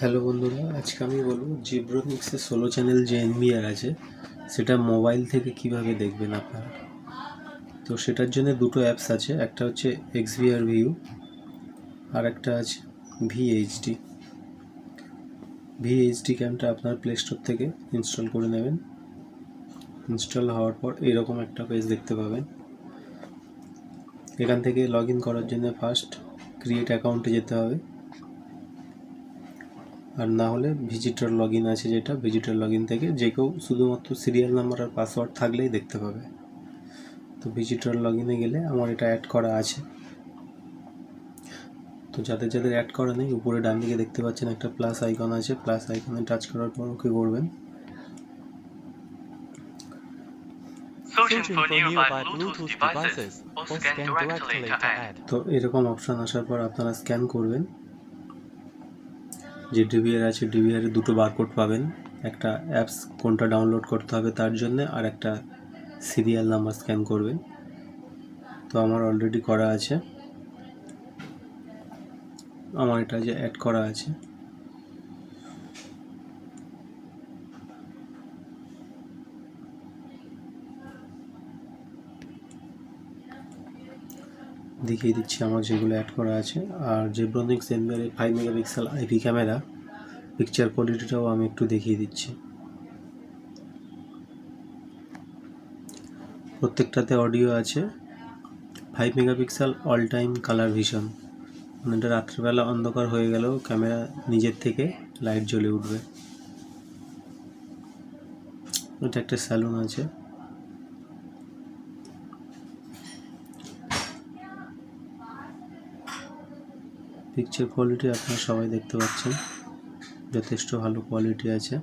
Hello বন্ধুরা, আজকে আমি বলবো জিব্রোনিক্সের 16 চ্যানেল যে এনভিআর আছে সেটা মোবাইল থেকে কিভাবে দেখবেন আপনারা। তো সেটার জন্য দুটো অ্যাপস আছে, একটা হচ্ছে এক্সভিআর ভিউ আর একটা আছে ভিএইচডি। ভিএইচডি ক্যামটা আপনার প্লে স্টোর থেকে ইনস্টল করে নেবেন। ইনস্টল হওয়ার পর এরকম একটা পেজ দেখতে পাবেন। এখান থেকে লগ ইন করার জন্য ফার্স্ট ক্রিয়েট অ্যাকাউন্টে যেতে হবে, আর না হলে ভিজিটর লগ ইন আছে, যেটা ভিজিটর লগ ইন থেকে যে কেউ শুধুমাত্র সিরিয়াল নাম্বার আর পাসওয়ার্ড থাকলেই দেখতে পাবে। তো ভিজিটর লগ ইনে গেলে আমার এটা অ্যাড করা আছে। তো যাদের যাদের অ্যাড করা নেই, উপরে ডান দিকে দেখতে পাচ্ছেন একটা প্লাস আইকন আছে, প্লাস আইকনে টাচ করার পর ওকে করবেন। Searching for nearby Bluetooth devices or scan directly to add. তো এরকম অপশন আসার পর আপনারা স্ক্যান করবেন। যে ডিভিআর আছে, ডিভিআরে দুটো বারকোড পাবেন, একটা অ্যাপস কোনটা ডাউনলোড করতে হবে তার জন্য, আর একটা সিরিয়াল নাম্বার স্ক্যান করবেন। তো আমার অলরেডি করা আছে, আমার এটা যে অ্যাড করা আছে। দেখিয়ে দিচ্ছি আমার যেগুলো অ্যাড করা আছে। আর Zebronics NVR 5 megapixel IP camera, picture কোয়ালিটিটাও আমি একটু দেখিয়ে দিচ্ছি। প্রত্যেকটাতে অডিও আছে। 5 megapixel all time colour vision, মানে এটা রাত্রিবেলা অন্ধকার হয়ে গেলেও ক্যামেরা নিজের থেকে লাইট জ্বলে উঠবে। এটা একটা স্যালুন আছে। পিকচার কোয়ালিটি আপনারা সবাই দেখতে পাচ্ছেন, যথেষ্ট ভালো কোয়ালিটি আছে।